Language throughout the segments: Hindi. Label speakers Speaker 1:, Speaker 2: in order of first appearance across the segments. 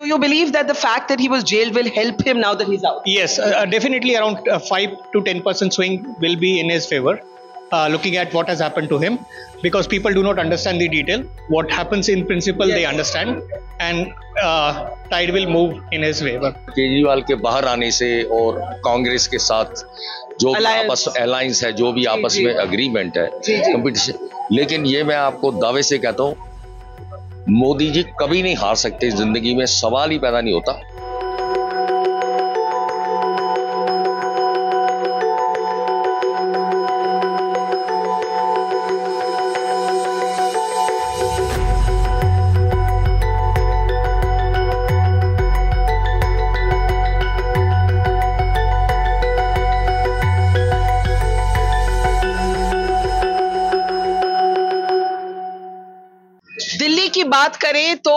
Speaker 1: So you believe that the fact that he was jailed will help him now that he's out?
Speaker 2: Yes, definitely around 5 to 10% swing will be in his favor, looking at what has happened to him, because people do not understand the detail. What happens in principle, they understand, and tide will move in his favor.
Speaker 3: Kejriwal के बाहर आने से और कांग्रेस के साथ जो भी आपस अलायंस है, जो भी आपस में अग्रीमेंट है, कंपटीशन, लेकिन ये मैं आपको दावे से कहता हूँ, मोदी जी कभी नहीं हार सकते जिंदगी में, सवाल ही पैदा नहीं होता।
Speaker 1: दिल्ली की बात करें तो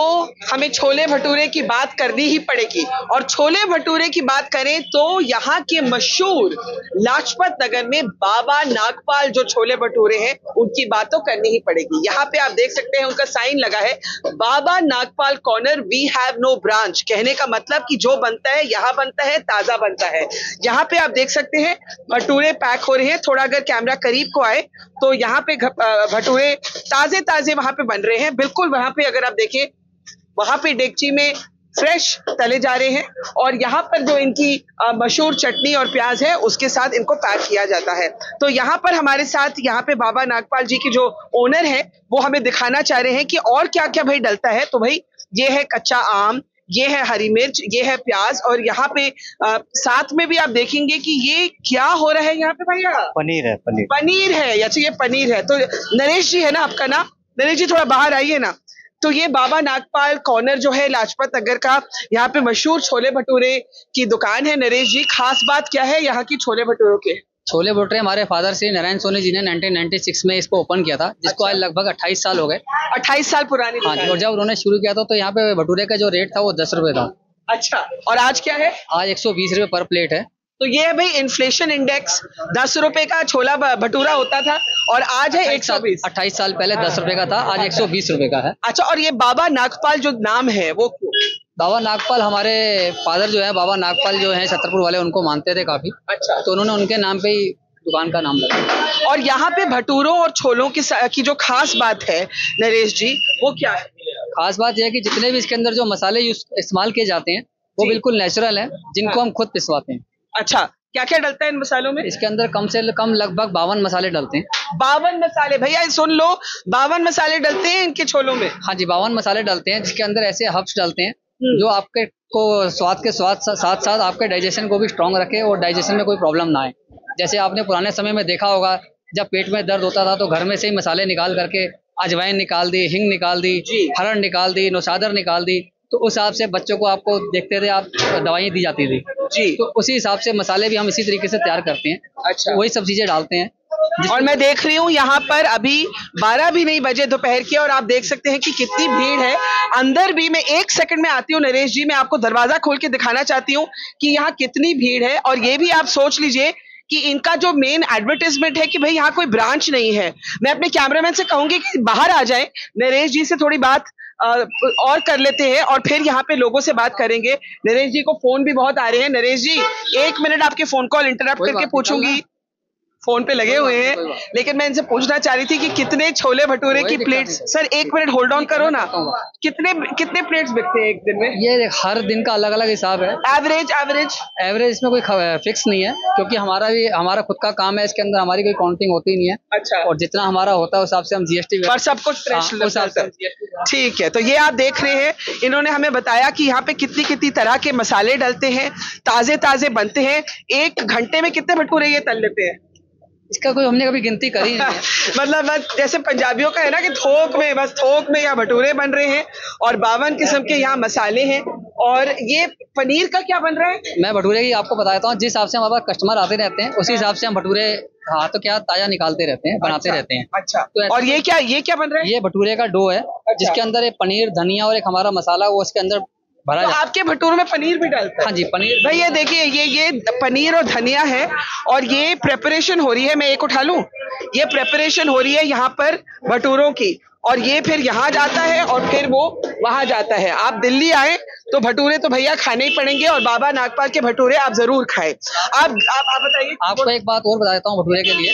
Speaker 1: हमें छोले भटूरे की बात करनी ही पड़ेगी, और छोले भटूरे की बात करें तो यहाँ के मशहूर लाजपत नगर में बाबा नागपाल जो छोले भटूरे हैं उनकी बात तो करनी ही पड़ेगी। यहाँ पे आप देख सकते हैं उनका साइन लगा है, Baba Nagpal corner, we have no branch. कहने का मतलब कि जो बनता है यहाँ बनता है, ताजा बनता है। यहाँ पे आप देख सकते हैं भटूरे पैक हो रहे हैं। थोड़ा अगर कैमरा करीब को आए तो यहाँ पे भटूरे ताजे ताजे वहां पे बन रहे हैं। बिल्कुल वहां पे अगर आप देखें, वहां पे डेगची में फ्रेश तले जा रहे हैं, और यहाँ पर जो इनकी मशहूर चटनी और प्याज है उसके साथ इनको पैक किया जाता है। तो यहाँ पर हमारे साथ यहाँ पे बाबा नागपाल जी की जो ओनर है वो हमें दिखाना चाह रहे हैं कि और क्या क्या भाई डलता है। तो भाई ये है कच्चा आम, ये है हरी मिर्च, ये है प्याज, और यहाँ पे साथ में भी आप देखेंगे कि ये क्या हो रहा है यहाँ पे भैया,
Speaker 2: पनीर है,
Speaker 1: पनीर है। अच्छा ये पनीर है। तो नरेश जी है ना आपका नाम? नरेश जी थोड़ा बाहर आइए ना। तो ये बाबा नागपाल कॉर्नर जो है लाजपत नगर का, यहाँ पे मशहूर छोले भटूरे की दुकान है। नरेश जी, खास बात क्या है यहाँ की छोले भटूरों के?
Speaker 4: छोले भटूरे हमारे फादर श्री नारायण सोनी जी ने 1996 में इसको ओपन किया था, जिसको आज लगभग 28 साल हो गए।
Speaker 1: 28 साल पुरानी।
Speaker 4: हाँ जी, और जब उन्होंने शुरू किया था तो यहाँ पे भटूरे का जो रेट था वो 10 रुपए था।
Speaker 1: अच्छा, और आज क्या है?
Speaker 4: आज 120 रुपए पर प्लेट है।
Speaker 1: तो ये है भाई इन्फ्लेशन इंडेक्स। 10 रुपए का छोला भटूरा होता था और आज है 120।
Speaker 4: 28 साल पहले 10 रुपए का था, आज 120 रुपए का है।
Speaker 1: अच्छा, और ये बाबा नागपाल जो नाम है वो क्यों?
Speaker 4: बाबा नागपाल हमारे फादर जो है, बाबा नागपाल जो है छतरपुर वाले, उनको मानते थे काफी।
Speaker 1: अच्छा,
Speaker 4: तो उन्होंने उनके नाम पे ही दुकान का नाम रखा।
Speaker 1: और यहाँ पे भटूरों और छोलों की जो खास बात है नरेश जी, वो क्या है?
Speaker 4: खास बात यह है कि जितने भी इसके अंदर जो मसाले इस्तेमाल किए जाते हैं वो बिल्कुल नेचुरल है, जिनको हम खुद पिसवाते हैं।
Speaker 1: अच्छा, क्या क्या डलता है इन मसालों में?
Speaker 4: इसके अंदर कम से कम लगभग 52 मसाले डलते हैं।
Speaker 1: 52 मसाले? भैया सुन लो, 52 मसाले डलते हैं इनके छोलों में?
Speaker 4: हाँ जी, 52 मसाले डलते हैं, जिसके अंदर ऐसे हर्ब्स डलते हैं जो आपके को स्वाद के साथ साथ आपके डाइजेशन को भी स्ट्रांग रखे और डाइजेशन में कोई प्रॉब्लम ना आए। जैसे आपने पुराने समय में देखा होगा, जब पेट में दर्द होता था तो घर में से ही मसाले निकाल करके अजवाइन निकाल दी, हिंग निकाल दी, हरड़ निकाल दी, नौशादर निकाल दी, तो उस हिसाब से बच्चों को आपको देखते थे आप दवाइयाँ दी जाती थी जी। तो उसी हिसाब से मसाले भी हम इसी तरीके से तैयार करते हैं। अच्छा, वही सब चीजें डालते हैं।
Speaker 1: और मैं देख रही हूँ यहाँ पर अभी 12 भी नहीं बजे दोपहर के, और आप देख सकते हैं कि कितनी भीड़ है अंदर भी। मैं 1 सेकंड में आती हूँ नरेश जी, मैं आपको दरवाजा खोल के दिखाना चाहती हूँ कि यहाँ कितनी भीड़ है। और ये भी आप सोच लीजिए कि इनका जो मेन एडवर्टाइजमेंट है कि भाई यहाँ कोई ब्रांच नहीं है। मैं अपने कैमरामैन से कहूंगी कि बाहर आ जाए, नरेश जी से थोड़ी बात और कर लेते हैं और फिर यहाँ पे लोगों से बात करेंगे। नरेश जी को फोन भी बहुत आ रहे हैं। नरेश जी, 1 मिनट आपके फोन कॉल इंटरप्ट करके पूछूंगी, फोन पे लगे हुए हैं, लेकिन मैं इनसे पूछना चाह रही थी कि कितने छोले भटूरे की plates. Sir 1 minute hold on करो ना, कितने प्लेट्स बिकते हैं एक दिन में?
Speaker 4: ये हर दिन का अलग अलग हिसाब है।
Speaker 1: एवरेज
Speaker 4: इसमें कोई फिक्स नहीं है, क्योंकि हमारा खुद का काम है, इसके अंदर हमारी कोई काउंटिंग होती नहीं है। अच्छा, और जितना हमारा होता है उस हिसाब से हम जीएसटी
Speaker 1: पर सब कुछ फ्रेश। ठीक है, तो ये आप देख रहे हैं, इन्होंने हमें बताया कि यहाँ पे कितनी तरह के मसाले डलते हैं, ताजे ताजे बनते हैं। 1 घंटे में कितने भटूरे ये तल लेते हैं?
Speaker 4: इसका कोई हमने कभी गिनती करी नहीं है।
Speaker 1: मतलब बस जैसे पंजाबियों का है ना कि थोक में यहाँ भटूरे बन रहे हैं और 52 किस्म के यहाँ मसाले हैं। और ये पनीर का क्या बन रहा है?
Speaker 4: मैं भटूरे की आपको बताता हूँ, जिस हिसाब से हमारे पास कस्टमर आते रहते हैं उसी हिसाब से हम भटूरे तो क्या ताजा निकालते रहते हैं, बनाते रहते हैं।
Speaker 1: अच्छा, तो और ये क्या बन रहा है?
Speaker 4: ये भटूरे का डो है। अच्छा। जिसके अंदर एक पनीर, धनिया और एक हमारा मसाला वो इसके अंदर भरा
Speaker 1: तो आपके भटूरे में पनीर भी डालते हैं?
Speaker 4: हाँ जी, पनीर।
Speaker 1: भाई ये देखिए, ये पनीर और धनिया है और ये प्रेपरेशन हो रही है। मैं एक उठा लूं? ये प्रेपरेशन हो रही है यहाँ पर भटूरों की, और ये फिर यहाँ जाता है और फिर वो वहां जाता है। आप दिल्ली आए तो भटूरे तो भैया खाने ही पड़ेंगे, और बाबा नागपाल के भटूरे आप जरूर खाएं। आप बताइए।
Speaker 4: आपको एक बात और बता देता हूँ भटूरे के लिए।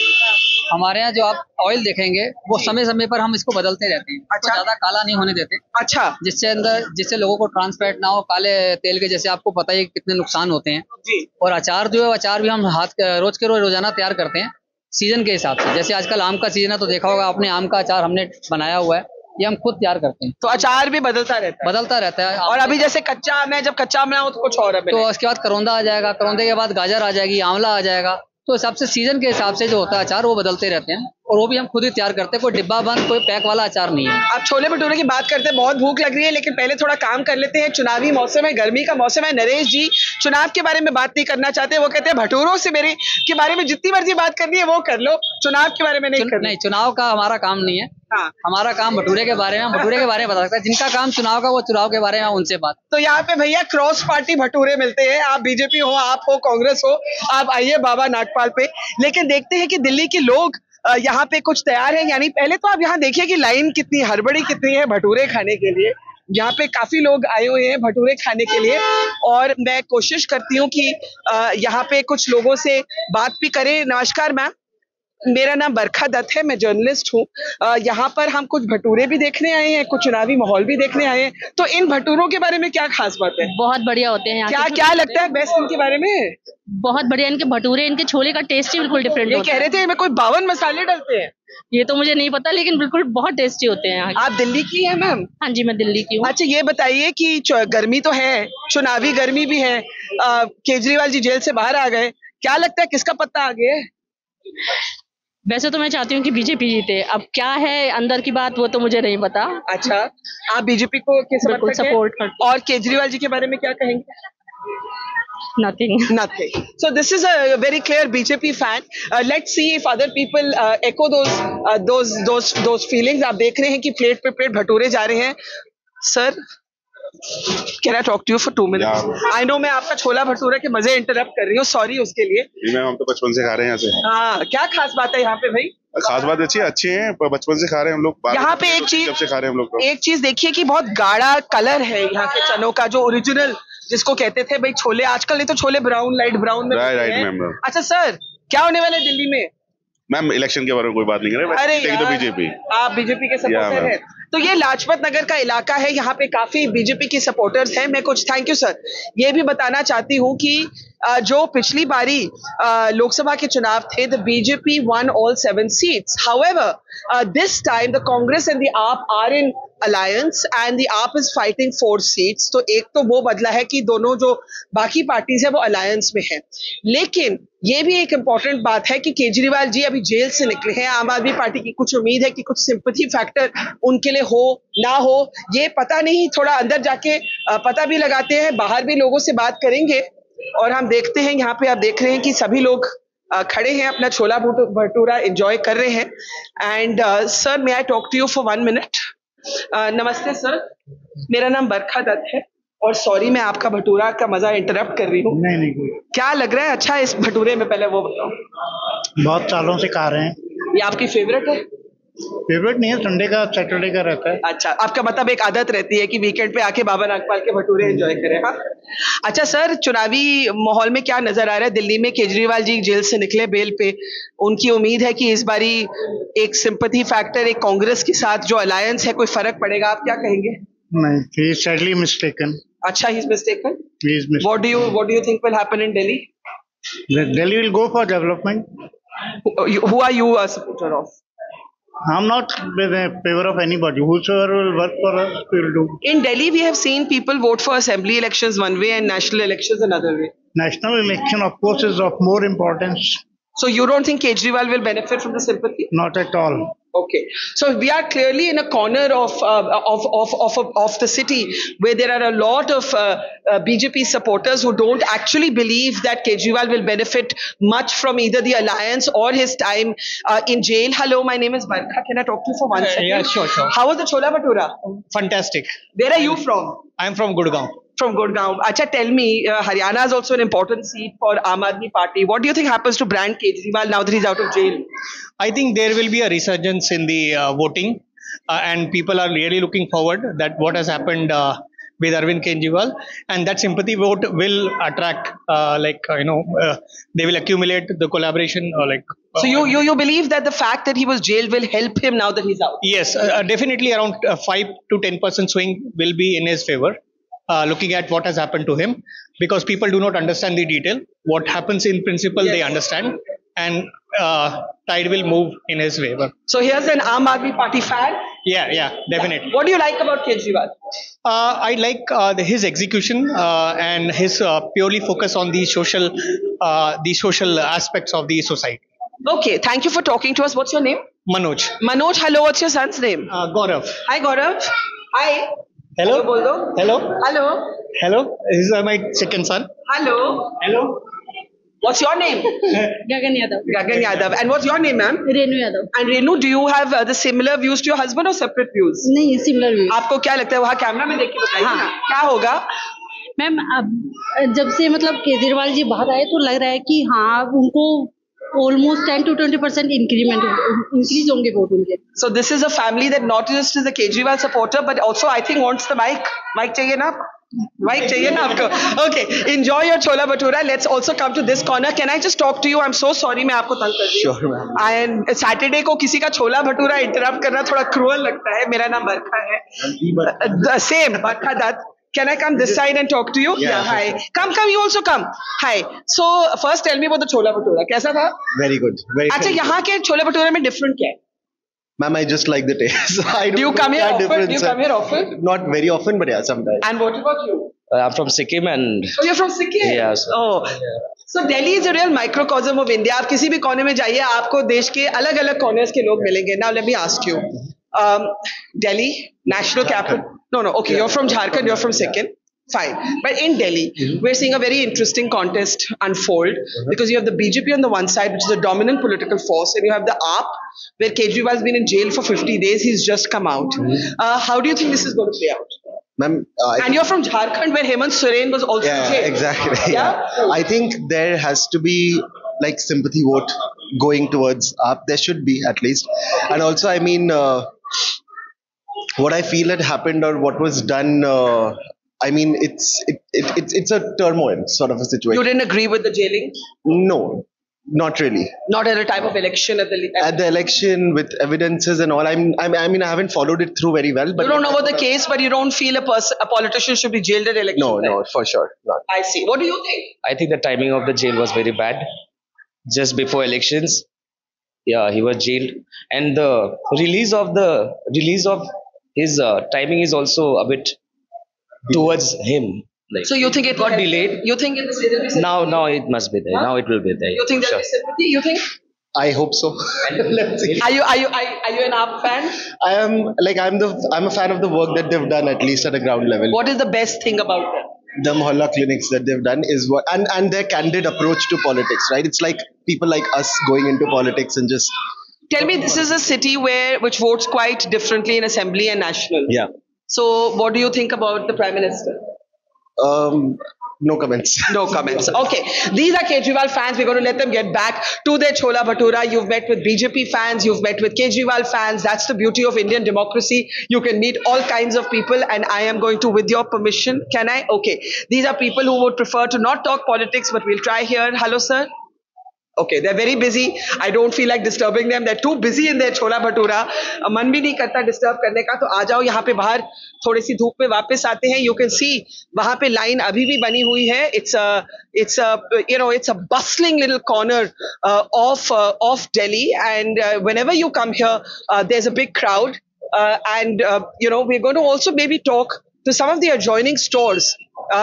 Speaker 4: हमारे यहाँ जो आप ऑयल देखेंगे वो समय समय पर हम इसको बदलते रहते हैं।
Speaker 1: अच्छा।
Speaker 4: तो ज्यादा काला नहीं होने देते।
Speaker 1: अच्छा।
Speaker 4: जिससे लोगों को ट्रांसफैट ना हो। काले तेल के जैसे आपको पता ही कितने नुकसान होते हैं
Speaker 1: जी।
Speaker 4: और अचार जो है, अचार भी हम रोज के रोज रोजाना तैयार करते हैं सीजन के हिसाब से। जैसे आजकल आम का सीजन है तो देखा होगा आपने, आम का अचार हमने बनाया हुआ है, ये हम खुद तैयार करते हैं।
Speaker 1: तो अचार भी बदलता रहता है। और अभी जैसे कच्चा आम है, जब कच्चा आम ना हो तो कुछ और है,
Speaker 4: तो उसके बाद करौंदा आ जाएगा, करौंदे के बाद गाजर आ जाएगी, आंवला आ जाएगा। तो हिसाब से सीजन के हिसाब से जो होता है अचार वो बदलते रहते हैं, और वो भी हम खुद ही तैयार करते हैं। कोई डिब्बा बंद, कोई पैक वाला अचार नहीं है।
Speaker 1: आप छोले भटूरे की बात करते हैं, बहुत भूख लग रही है, लेकिन पहले थोड़ा काम कर लेते हैं। चुनावी मौसम है, गर्मी का मौसम है। नरेश जी चुनाव के बारे में बात नहीं करना चाहते, वो कहते हैं भटूरों से मेरे के बारे में जितनी मर्जी बात करनी है वो कर लो, चुनाव के बारे में नहीं करना।
Speaker 4: नहीं, चुनाव का हमारा काम नहीं है।
Speaker 1: हाँ।
Speaker 4: हमारा काम भटूरे के बारे में, भटूरे के बारे में बता सकता है। जिनका काम चुनाव का, वो चुनाव के बारे में उनसे बात।
Speaker 1: तो यहाँ पे भैया क्रॉस पार्टी भटूरे मिलते हैं। आप बीजेपी हो, आप हो कांग्रेस हो, आप आइए बाबा नागपाल पे। लेकिन देखते हैं कि दिल्ली के लोग यहाँ पे कुछ तैयार है, यानी पहले तो आप यहाँ देखिए कि लाइन कितनी, हड़बड़ी कितनी है भटूरे खाने के लिए। यहाँ पे काफी लोग आए हुए हैं भटूरे खाने के लिए, और मैं कोशिश करती हूँ कि यहाँ पे कुछ लोगों से बात भी करें। नमस्कार मैम, मेरा नाम बरखा दत्त है, मैं जर्नलिस्ट हूँ। यहाँ पर हम कुछ भटूरे भी देखने आए हैं, कुछ चुनावी माहौल भी देखने आए हैं। तो इन भटूरों के बारे में क्या खास बात है?
Speaker 5: बहुत बढ़िया होते हैं यहाँ
Speaker 1: क्या लगता है बेस्ट इनके बारे में?
Speaker 5: बहुत बढ़िया इनके भटूरे, इनके छोले का टेस्ट ही बिल्कुल डिफरेंट
Speaker 1: ये कह रहे थे इनमें कोई 52 मसाले डलते हैं।
Speaker 5: ये तो मुझे नहीं पता, लेकिन बिल्कुल बहुत टेस्टी होते हैं यहाँ।
Speaker 1: आप दिल्ली की है मैम?
Speaker 5: हाँ जी, मैं दिल्ली की हूँ।
Speaker 1: अच्छा, ये बताइए कि गर्मी तो है, चुनावी गर्मी भी है, केजरीवाल जी जेल से बाहर आ गए, क्या लगता है किसका पत्ता आगे है?
Speaker 5: वैसे तो मैं चाहती हूँ कि बीजेपी जीते। अब क्या है अंदर की बात, वो तो मुझे नहीं पता।
Speaker 1: अच्छा, आप बीजेपी को
Speaker 5: बिल्कुल सपोर्ट करते।
Speaker 1: और केजरीवाल जी के बारे में क्या कहेंगे?
Speaker 5: Nothing.
Speaker 1: So this is a very clear BJP fan. Let's see if other people echo those feelings. आप देख रहे हैं कि प्लेट पे प्लेट भटूरे जा रहे हैं। Sir, Can I talk to you for 2 minutes? I know मैं आपका छोला भटूरा के मजे इंटरप्ट कर रही हूँ, सॉरी उसके लिए।
Speaker 6: मैम, हम तो बचपन से खा रहे हैं यहाँ से।
Speaker 1: हाँ, क्या खास बात है यहाँ पे भाई?
Speaker 6: खास बात अच्छी है, बचपन से खा रहे हैं हम लोग।
Speaker 1: यहाँ पे एक चीज,
Speaker 6: जब से खा रहे हैं हम लोग,
Speaker 1: एक चीज देखिए कि बहुत गाढ़ा कलर है यहाँ के चनों का, जो ओरिजिनल जिसको कहते थे भाई छोले। आजकल नहीं तो छोले ब्राउन, लाइट ब्राउन में।
Speaker 6: Right ma'am.
Speaker 1: अच्छा सर, क्या होने वाला है दिल्ली में?
Speaker 6: मैम, इलेक्शन के बारे में कोई बात नहीं कर रहे।
Speaker 1: अरे
Speaker 6: तो बीजेपी,
Speaker 1: आप बीजेपी के सपोर्टर हैं। तो ये लाजपत नगर का इलाका है, यहाँ पे काफी बीजेपी की सपोर्टर्स हैं। मैं कुछ, थैंक यू सर, ये भी बताना चाहती हूँ कि जो पिछली बारी लोकसभा के चुनाव थे, the BJP one all 7 seats. However, this time the Congress and the AAP are in alliance and the AAP is fighting 4 seats. तो एक तो वो बदला है कि दोनों जो बाकी पार्टीज है वो अलायंस में है। लेकिन ये भी एक इम्पॉर्टेंट बात है कि केजरीवाल जी अभी जेल से निकले हैं। आम आदमी पार्टी की कुछ उम्मीद है कि कुछ सिंपैथी फैक्टर उनके लिए हो ना हो, ये पता नहीं। थोड़ा अंदर जाके पता भी लगाते हैं, बाहर भी लोगों से बात करेंगे, और हम देखते हैं। यहाँ पे आप देख रहे हैं कि सभी लोग खड़े हैं, अपना छोला भटूरा एंजॉय कर रहे हैं। And sir, may I talk to you for 1 minute? नमस्ते सर, मेरा नाम बरखा दत्त है, और सॉरी मैं आपका भटूरा का मजा इंटरप्ट कर रही हूँ।
Speaker 2: नहीं,
Speaker 1: क्या लग रहा है अच्छा इस भटूरे में, पहले वो बताओ।
Speaker 2: बहुत सालों से खा रहे हैं।
Speaker 1: ये आपकी फेवरेट है?
Speaker 2: फेवरेट नहीं है, संडे का, सैटरडे का रहता है।
Speaker 1: अच्छा, आपका मतलब एक आदत रहती है कि वीकेंड पे आके बाबा नागपाल के भटूरे एंजॉय करें। हाँ, अच्छा सर, चुनावी माहौल में क्या नजर आ रहा है दिल्ली में? केजरीवाल जी जेल से निकले बेल पे, उनकी उम्मीद है कि इस बारी एक सिंपैथी फैक्टर, एक कांग्रेस के साथ जो अलायंस है, कोई फर्क पड़ेगा? आप क्या कहेंगे?
Speaker 2: नहीं, he is sadly mistaken.
Speaker 1: अच्छा, he is mistaken.
Speaker 2: He is mistaken.
Speaker 1: What do you think will happen in Delhi?
Speaker 2: Delhi will go for development.
Speaker 1: Who are you a supporter of?
Speaker 2: I'm not in favor of anybody. Whosoever will work for us, will do.
Speaker 1: In Delhi, we have seen people vote for assembly elections one way and national elections another way.
Speaker 2: National election, of course, is of more importance.
Speaker 1: So you don't think Kejriwal will benefit from the sympathy?
Speaker 2: Not at all.
Speaker 1: Okay, so we are clearly in a corner of the city where there are a lot of BJP supporters who don't actually believe that Kejriwal will benefit much from either the alliance or his time in jail. Hello, my name is Barkha. Can I talk to you for 1 second?
Speaker 2: Yeah, sure.
Speaker 1: How was the Chola Bhatura?
Speaker 2: Fantastic.
Speaker 1: Where are you from?
Speaker 2: I'm from Gurgaon.
Speaker 1: From Gurgaon. Acha, tell me, Haryana is also an important seat for Aam Aadmi Party. What do you think happens to Brand Kejriwal now that he's out of jail?
Speaker 2: I think there will be a resurgence in the voting, and people are really looking forward that what has happened with Arvind Kejriwal, and that sympathy vote will attract, they will accumulate the collaboration,
Speaker 1: So you believe that the fact that he was jailed will help him now that he's out?
Speaker 2: Yes, definitely around 5 to 10% swing will be in his favor. Looking at what has happened to him, because people do not understand the detail. What happens in principle, they understand, and tide will move in his favor.
Speaker 1: So here's an Aam Aadmi Party fan.
Speaker 2: Yeah, definitely.
Speaker 1: What do you like about Kejriwal?
Speaker 2: I like his execution and his purely focus on the social aspects of the society.
Speaker 1: Okay, thank you for talking to us. What's your name?
Speaker 2: Manoj.
Speaker 1: Manoj, hello. What's your son's name?
Speaker 2: Gaurav.
Speaker 1: Hi, Gaurav. Hi.
Speaker 2: Hello.
Speaker 1: Bol do.
Speaker 2: Hello.
Speaker 1: Hello.
Speaker 2: Hello. This is my second son.
Speaker 1: Hello.
Speaker 2: Hello.
Speaker 1: What's your name?
Speaker 5: Gagan Yadav.
Speaker 1: Gagan Yadav. And what's your name, ma'am?
Speaker 5: Renu Yadav.
Speaker 1: And Renu, do you have the similar views to your husband or separate views?
Speaker 5: नहीं सिमिलर व्यू
Speaker 1: आपको क्या लगता है वहाँ कैमरा में देख के बताइए ना क्या होगा?
Speaker 5: मैम अब जब से मतलब केजरीवाल जी बाहर आए तो लग रहा है कि हाँ उनको ऑलमोस्ट 10 to 20% इंक्रीज होंगे वोट उनके.
Speaker 1: So this is a family that not just is a Kejriwal supporter but also I think wants the mic. Mic चाहिए ना? Mic चाहिए ना आपको? Okay, enjoy your chola bhatura. Let's also come to this corner. Can I just talk to you? I'm so sorry मैं आपको तंग कर रही हूँ.
Speaker 7: Sure, ma'am.
Speaker 1: And Saturday को किसी का छोला भटूरा इंटरप्ट करना थोड़ा क्रूअल लगता है. मेरा नाम बरखा है. The same Barkha Dutt. Can I come this side and talk to you?
Speaker 7: Yeah,
Speaker 1: Hi.
Speaker 7: sure.
Speaker 1: Come, you also come. Hi. So first tell me about the chola bhatura. कैसा था?
Speaker 7: Very good. Very
Speaker 1: अच्छा
Speaker 7: good.
Speaker 1: यहाँ के छोले भटूरे में different क्या है?
Speaker 7: Ma'am, I just like the taste. I don't
Speaker 1: Do you
Speaker 7: know
Speaker 1: come here
Speaker 7: that
Speaker 1: often? Do you
Speaker 7: difference.
Speaker 1: come here often?
Speaker 7: Not very often, but yeah, sometimes.
Speaker 1: And what about you?
Speaker 8: I'm from Sikkim and
Speaker 1: Oh, you're from Sikkim?
Speaker 8: Yes.
Speaker 1: Oh. So Delhi is a real microcosm of India. आप किसी भी कोने में जाइए आपको देश के अलग-अलग corners के लोग मिलेंगे. Now let me ask you. Delhi, national capital. No. Okay, you're from Jharkhand, you're from Sikkim. Fine. But in Delhi, we're seeing a very interesting contest unfold because you have the BJP on the one side, which is a dominant political force, and you have the AAP, where Kejriwal has been in jail for 50 days. He's just come out. How do you think this is going to play out?
Speaker 7: Ma'am,
Speaker 1: And you're from Jharkhand, where Hemant Soren was also in jail.
Speaker 7: exactly.
Speaker 1: Yeah?
Speaker 7: I think there has to be like sympathy vote going towards up. There should be at least. And also, I mean, what I feel had happened or what was done. I mean, it's a turmoil sort of a situation.
Speaker 1: You didn't agree with the jailing?
Speaker 7: No, not really.
Speaker 1: Not at a time of election at
Speaker 7: At the election with evidences and all. I mean, I haven't followed it through very well. But
Speaker 1: you don't know about the case, but you don't feel a politician should be jailed at election.
Speaker 7: No, for sure not.
Speaker 1: I see. What do you think?
Speaker 8: I think the timing of the jail was very bad. Just before elections, yeah, he was jailed, and the release of his timing is also a bit towards him. Like,
Speaker 1: So you think it
Speaker 8: got delayed.
Speaker 1: You think it will be
Speaker 8: Now it must be there.
Speaker 1: Huh?
Speaker 8: Now it will be there.
Speaker 1: You think there will
Speaker 8: Sure.
Speaker 1: be sympathy? You think?
Speaker 7: I hope so. Let's see.
Speaker 1: Are you an AAP fan?
Speaker 7: I'm a fan of the work that they've done, at least at a ground level.
Speaker 1: What is the best thing about them?
Speaker 7: The Mohalla clinics that they've done is what, and their candid approach to politics, right? It's like people like us going into politics and just
Speaker 1: Tell me, this is a city which votes quite differently in assembly and national.
Speaker 7: yeah.
Speaker 1: So what do you think about the Prime Minister?
Speaker 7: No comments.
Speaker 1: No comments. Okay. These are Kejriwal fans. We're going to let them get back to their chola bhatura. You've met with BJP fans. You've met with Kejriwal fans. That's the beauty of Indian democracy. You can meet all kinds of people, and I am going to, with your permission, can I? Okay. These are people who would prefer to not talk politics, but we'll try here. Hello, sir. Okay, they're very busy. I don't feel like disturbing them. They're too busy in their chola bhatura. मन भी नहीं करता disturb करने का. तो आ जाओ यहाँ पे बाहर थोड़ी सी धूप में वापस आते हैं. You can see वहाँ पे line अभी भी बनी हुई है. It's a bustling little corner of Delhi, and whenever you come here, there's a big crowd, and we're going to also maybe talk to some of the adjoining stores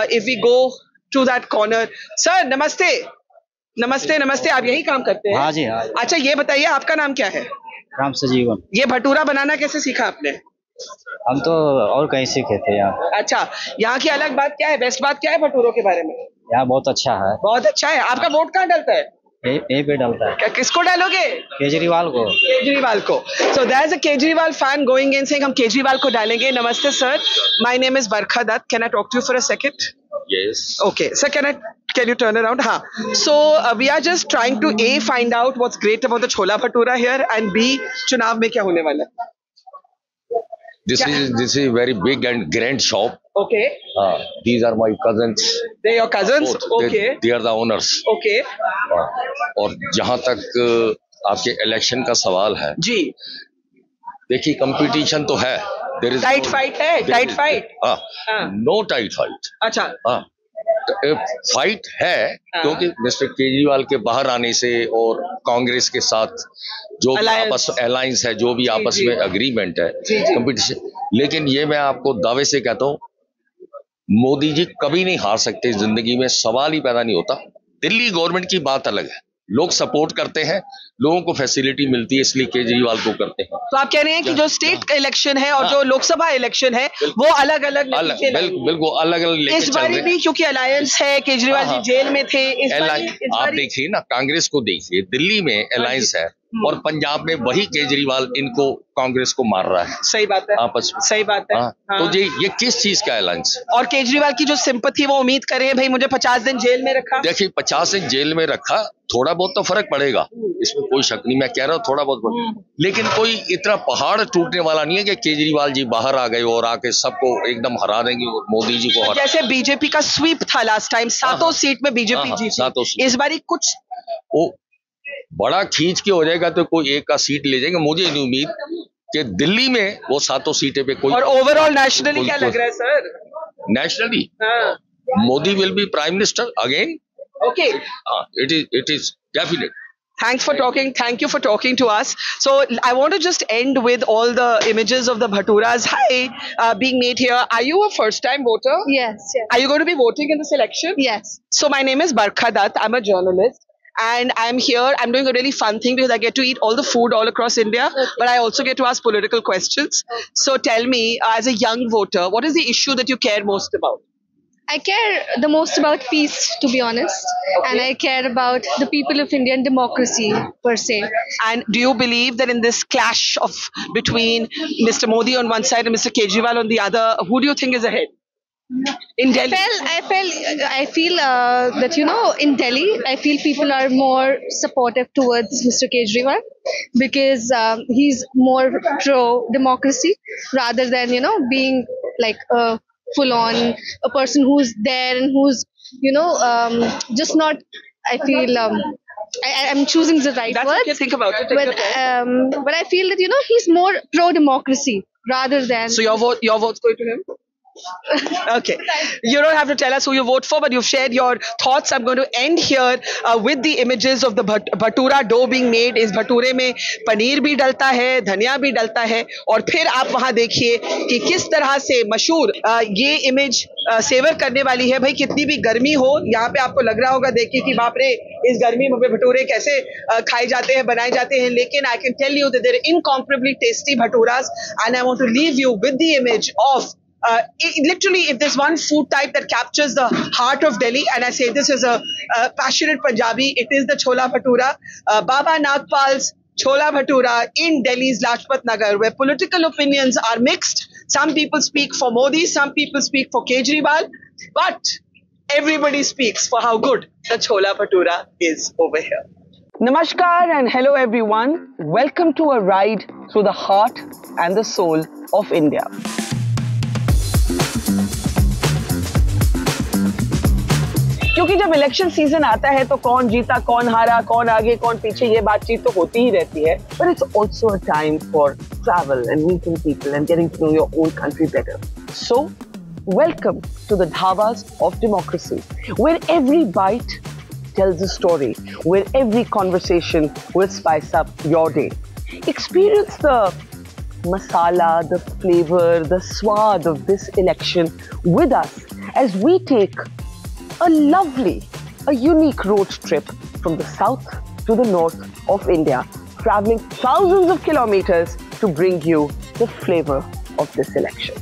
Speaker 1: if we go to that corner. Sir, namaste. नमस्ते आप यही काम करते हैं?
Speaker 9: हाँ जी हाँ.
Speaker 1: अच्छा ये बताइए आपका नाम क्या है?
Speaker 9: राम सजीवन.
Speaker 1: ये भटूरा बनाना कैसे सीखा आपने?
Speaker 9: हम तो और कहीं सीखे थे यहाँ.
Speaker 1: अच्छा, यहाँ की अलग बात क्या है, बेस्ट बात क्या है भटूरों के बारे में?
Speaker 9: यहाँ बहुत अच्छा है.
Speaker 1: बहुत अच्छा है. आपका वोट कहाँ डलता है?
Speaker 9: यहीं पे डलता है।
Speaker 1: किसको डालोगे?
Speaker 9: केजरीवाल को।
Speaker 1: केजरीवाल को। So there's a Kejriwal fan going in saying हम केजरीवाल को डालेंगे. Namaste sir. My name is Barkha Dutt. Can I talk to you for a second?
Speaker 3: Yes.
Speaker 1: Okay. Sir, can you turn around? हाँ. So we are just trying to A, find out what's great about the Chola Bhatura here, and B, चुनाव में क्या होने वाला है?
Speaker 3: This is very big and grand shop.
Speaker 1: Okay.
Speaker 3: These are my cousins.
Speaker 1: They're your cousins?
Speaker 3: Both.
Speaker 1: Okay.
Speaker 3: They are the owners.
Speaker 1: Okay.
Speaker 3: और जहाँ तक आपके इलेक्शन का सवाल है
Speaker 1: जी,
Speaker 3: देखिए कंपटीशन तो है,
Speaker 1: टाइट फाइट है, tight fight.
Speaker 3: No tight fight.
Speaker 1: अच्छा।
Speaker 3: फाइट है क्योंकि मिस्टर केजरीवाल के बाहर आने से और कांग्रेस के साथ जो भी आपस अलायंस है, जो भी आपस में अग्रीमेंट है, कंपटीशन। लेकिन ये मैं आपको दावे से कहता हूँ, मोदी जी कभी नहीं हार सकते जिंदगी में, सवाल ही पैदा नहीं होता। दिल्ली गवर्नमेंट की बात अलग है, लोग सपोर्ट करते हैं, लोगों को फैसिलिटी मिलती है, इसलिए केजरीवाल को करते हैं।
Speaker 1: तो आप कह रहे हैं कि जो स्टेट का इलेक्शन है और जो लोकसभा इलेक्शन है वो अलग अलग
Speaker 3: बिल्कुल अलग अलग।
Speaker 1: इस बार भी क्योंकि अलायंस है, केजरीवाल जी जेल में थे,
Speaker 3: आप देखिए ना, कांग्रेस को देखिए, दिल्ली में अलायंस है और पंजाब में वही केजरीवाल इनको कांग्रेस को मार रहा है।
Speaker 1: सही बात है,
Speaker 3: आपस में।
Speaker 1: सही बात है।
Speaker 3: तो ये किस चीज का अलायंस?
Speaker 1: और केजरीवाल की जो सिंपैथी, वो उम्मीद कर रहे हैं भाई मुझे 50 दिन जेल में रखा।
Speaker 3: देखिए 50 दिन जेल में रखा, थोड़ा बहुत तो फर्क पड़ेगा, इसमें कोई शक नहीं, मैं कह रहा हूँ थोड़ा बहुत, लेकिन कोई इतना पहाड़ टूटने वाला नहीं है कि केजरीवाल जी बाहर आ गए और आके सबको एकदम हरा देंगे और मोदी जी को हरा।
Speaker 1: जैसे बीजेपी का स्वीप था लास्ट टाइम, 7 सीट में बीजेपी जीती, इस बारी कुछ
Speaker 3: वो बड़ा खींच के हो जाएगा तो कोई एक का सीट ले जाएंगे। मुझे नहीं उम्मीद कि दिल्ली में वो 7 सीटें पे कोई।
Speaker 1: और ओवरऑल नेशनली क्या लग रहा है sir?
Speaker 3: Nationally Modi will be prime minister again.
Speaker 1: Okay.
Speaker 3: It is definite.
Speaker 1: Thanks for talking. Thank you for talking to us. So I want to just end with all the images of the bhaturas being made here. Are you a first-time voter?
Speaker 10: Yes.
Speaker 1: Are you going to be voting in this election?
Speaker 10: Yes.
Speaker 1: So my name is Barkha Dutt. I'm a journalist. And I'm here, I'm doing a really fun thing because I get to eat all the food all across India, but I also get to ask political questions. So tell me, as a young voter, what is the issue that you care most about?
Speaker 10: I care the most about peace, to be honest. And I care about the people of India and democracy, per se.
Speaker 1: And do you believe that in this clash between Mr. Modi on one side and Mr. Kejriwal on the other, who do you think is ahead? In Delhi?
Speaker 10: I feel that, in Delhi, I feel people are more supportive towards Mr. Kejriwal because he's more pro-democracy rather than, being like a full-on a person who's there and who's just not. I feel I'm choosing the right
Speaker 1: words. That's what you think about it.
Speaker 10: But I feel that he's more pro-democracy rather than.
Speaker 1: So your vote's going to him? Okay, you don't have to tell us who you vote for, but you've shared your thoughts. I'm going to end here with the images of the bhatura dough being made. इस भटूरे में पनीर भी डलता है, धनिया भी डलता है, और फिर आप वहां देखिए कि किस तरह से मशहूर ये इमेज सेवर करने वाली है। भाई कितनी भी गर्मी हो, यहाँ पे आपको लग रहा होगा देखिए कि बाप रे इस गर्मी में भटूरे कैसे खाए जाते हैं, बनाए जाते हैं, लेकिन I can tell you that they're incomparably tasty bhaturas, and I want to leave you with the image of literally, if there's one food type that captures the heart of Delhi, and I say this as a passionate Punjabi, it is the Chola Bhatura. Baba Nagpal's Chola Bhatura in Delhi's Lajpat Nagar, where political opinions are mixed. Some people speak for Modi, some people speak for Kejriwal, but everybody speaks for how good the Chola Bhatura is over here. Namaskar and hello everyone. Welcome to a ride through the heart and the soul of India. क्योंकि जब इलेक्शन सीजन आता है तो कौन जीता, कौन हारा, कौन आगे, कौन पीछे, ये बातचीत तो होती ही रहती है. But it's also a time for travel and meeting people and getting to know your own country better. So, welcome to the dhabas of democracy, where every bite tells a story, where every conversation will spice up your day. Experience the masala, the flavor, the swad of this election with us as we take a unique road trip from the south to the north of India, traveling thousands of kilometers to bring you the flavor of this election.